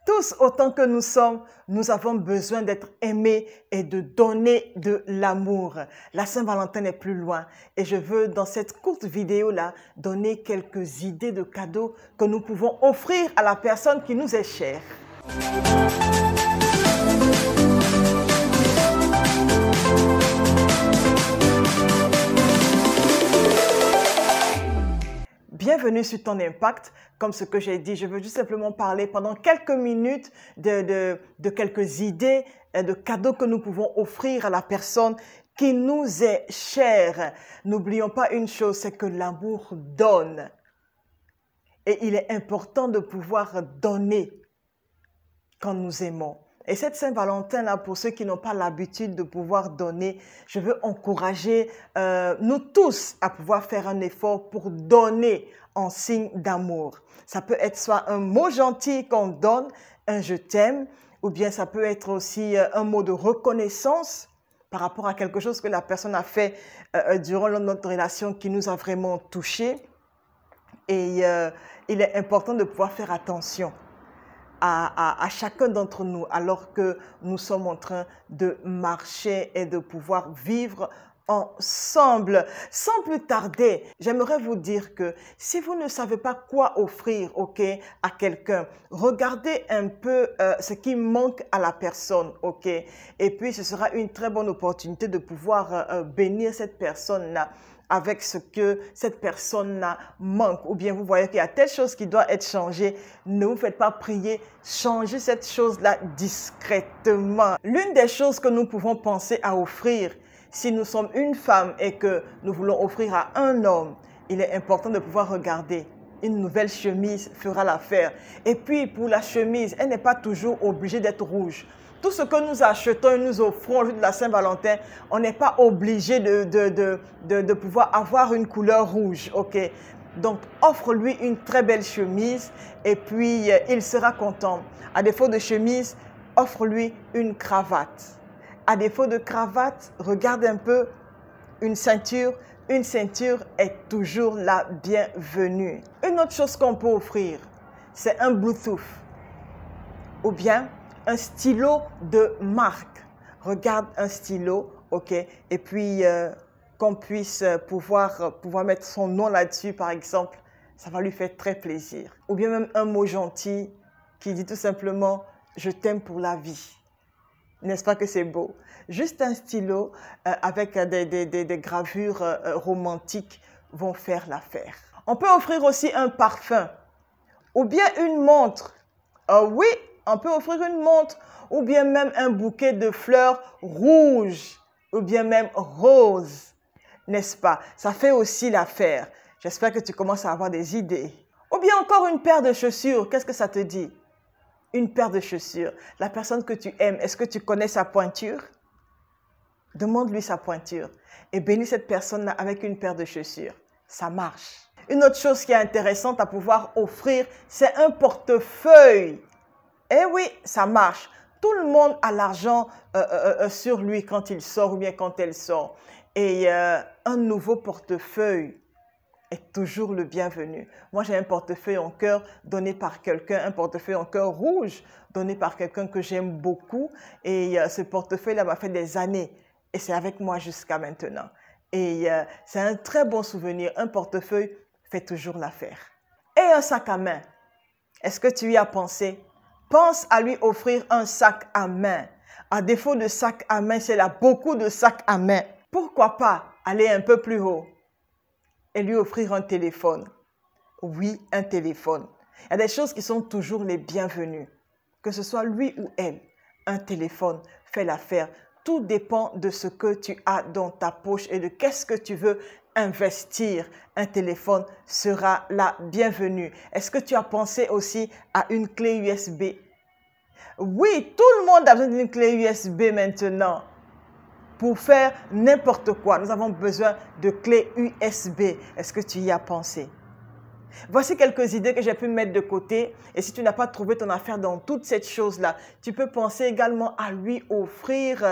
Tous, autant que nous sommes, nous avons besoin d'être aimés et de donner de l'amour. La Saint-Valentin n'est plus loin et je veux, dans cette courte vidéo-là, donner quelques idées de cadeaux que nous pouvons offrir à la personne qui nous est chère. Bienvenue sur Ton Impact. Comme ce que j'ai dit, je veux juste simplement parler pendant quelques minutes de quelques idées de cadeaux que nous pouvons offrir à la personne qui nous est chère. N'oublions pas une chose, c'est que l'amour donne. Et il est important de pouvoir donner quand nous aimons. Et cette Saint-Valentin-là, pour ceux qui n'ont pas l'habitude de pouvoir donner, je veux encourager nous tous à pouvoir faire un effort pour donner en signe d'amour. Ça peut être soit un mot gentil qu'on donne, un « je t'aime », ou bien ça peut être aussi un mot de reconnaissance par rapport à quelque chose que la personne a fait durant notre relation qui nous a vraiment touchés. Et il est important de pouvoir faire attention à chacun d'entre nous alors que nous sommes en train de marcher et de pouvoir vivre ensemble. Sans plus tarder, j'aimerais vous dire que si vous ne savez pas quoi offrir, à quelqu'un, regardez un peu ce qui manque à la personne, et puis ce sera une très bonne opportunité de pouvoir bénir cette personne-là avec ce que cette personne-là manque. Ou bien vous voyez qu'il y a telle chose qui doit être changée, ne vous faites pas prier, changez cette chose-là discrètement. L'une des choses que nous pouvons penser à offrir, si nous sommes une femme et que nous voulons offrir à un homme, il est important de pouvoir regarder. Une nouvelle chemise fera l'affaire. Et puis pour la chemise, elle n'est pas toujours obligée d'être rouge. Tout ce que nous achetons et nous offrons au jour de la Saint-Valentin, on n'est pas obligé de pouvoir avoir une couleur rouge, Donc, offre-lui une très belle chemise et puis il sera content. À défaut de chemise, offre-lui une cravate. À défaut de cravate, regarde un peu une ceinture. Une ceinture est toujours la bienvenue. Une autre chose qu'on peut offrir, c'est un Bluetooth ou bien un stylo de marque. Regarde un stylo, et puis qu'on puisse pouvoir mettre son nom là-dessus, par exemple, ça va lui faire très plaisir. Ou bien même un mot gentil qui dit tout simplement « je t'aime pour la vie ». N'est-ce pas que c'est beau? Juste un stylo avec des gravures romantiques vont faire l'affaire. On peut offrir aussi un parfum ou bien une montre. Oui, on peut offrir une montre ou bien même un bouquet de fleurs rouges ou bien même roses, n'est-ce pas? Ça fait aussi l'affaire. J'espère que tu commences à avoir des idées. Ou bien encore une paire de chaussures, qu'est-ce que ça te dit? Une paire de chaussures. La personne que tu aimes, est-ce que tu connais sa pointure? Demande-lui sa pointure et bénis cette personne-là avec une paire de chaussures. Ça marche. Une autre chose qui est intéressante à pouvoir offrir, c'est un portefeuille. Eh oui, ça marche. Tout le monde a l'argent sur lui quand il sort ou bien quand elle sort. Et un nouveau portefeuille est toujours le bienvenu. Moi, j'ai un portefeuille en cœur donné par quelqu'un, un portefeuille en cœur rouge donné par quelqu'un que j'aime beaucoup. Et ce portefeuille-là m'a fait des années et c'est avec moi jusqu'à maintenant. Et c'est un très bon souvenir. Un portefeuille fait toujours l'affaire. Et un sac à main. Est-ce que tu y as pensé? Pense à lui offrir un sac à main. À défaut de sac à main, c'est là beaucoup de sacs à main. Pourquoi pas aller un peu plus haut et lui offrir un téléphone? Oui, un téléphone. Il y a des choses qui sont toujours les bienvenues. Que ce soit lui ou elle, un téléphone fait l'affaire. Tout dépend de ce que tu as dans ta poche et de qu'est-ce que tu veux investir. Un téléphone sera la bienvenue. Est-ce que tu as pensé aussi à une clé USB? Oui, tout le monde a besoin d'une clé USB maintenant. Pour faire n'importe quoi, nous avons besoin de clés USB. Est-ce que tu y as pensé? Voici quelques idées que j'ai pu mettre de côté. Et si tu n'as pas trouvé ton affaire dans toutes ces choses-là, tu peux penser également à lui offrir,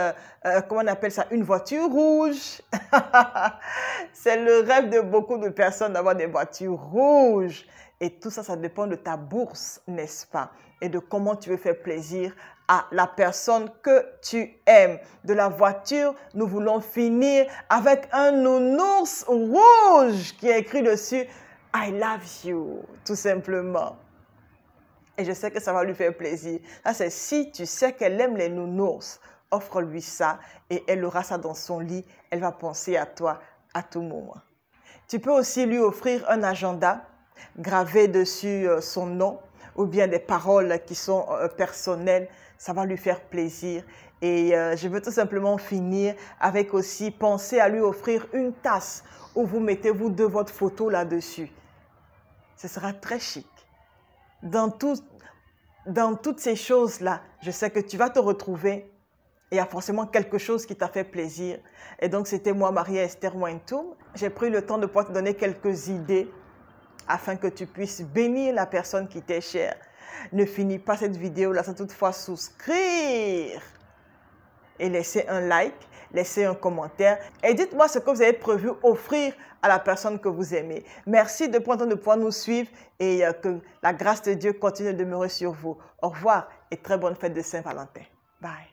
comment on appelle ça, une voiture rouge. C'est le rêve de beaucoup de personnes d'avoir des voitures rouges. Et tout ça, ça dépend de ta bourse, n'est-ce pas? et de comment tu veux faire plaisir à la personne que tu aimes. De la voiture, nous voulons finir avec un nounours rouge qui est écrit dessus « I love you », tout simplement. Et je sais que ça va lui faire plaisir. Ça, c'est si tu sais qu'elle aime les nounours, offre-lui ça et elle aura ça dans son lit. Elle va penser à toi à tout moment. Tu peux aussi lui offrir un agenda gravé dessus son nom ou bien des paroles qui sont personnelles. Ça va lui faire plaisir. Et je veux tout simplement finir avec aussi penser à lui offrir une tasse où vous mettez vous deux votre photo là-dessus. Ce sera très chic. Dans toutes ces choses-là, je sais que tu vas te retrouver. Il y a forcément quelque chose qui t'a fait plaisir. Et donc, c'était moi, Maria-Esther Waintoum. J'ai pris le temps de pouvoir te donner quelques idées afin que tu puisses bénir la personne qui t'est chère. Ne finis pas cette vidéo-là sans toutefois souscrire et laisser un like, laisser un commentaire et dites-moi ce que vous avez prévu offrir à la personne que vous aimez. Merci de prendre le temps de pouvoir nous suivre et que la grâce de Dieu continue de demeurer sur vous. Au revoir et très bonne fête de Saint-Valentin. Bye.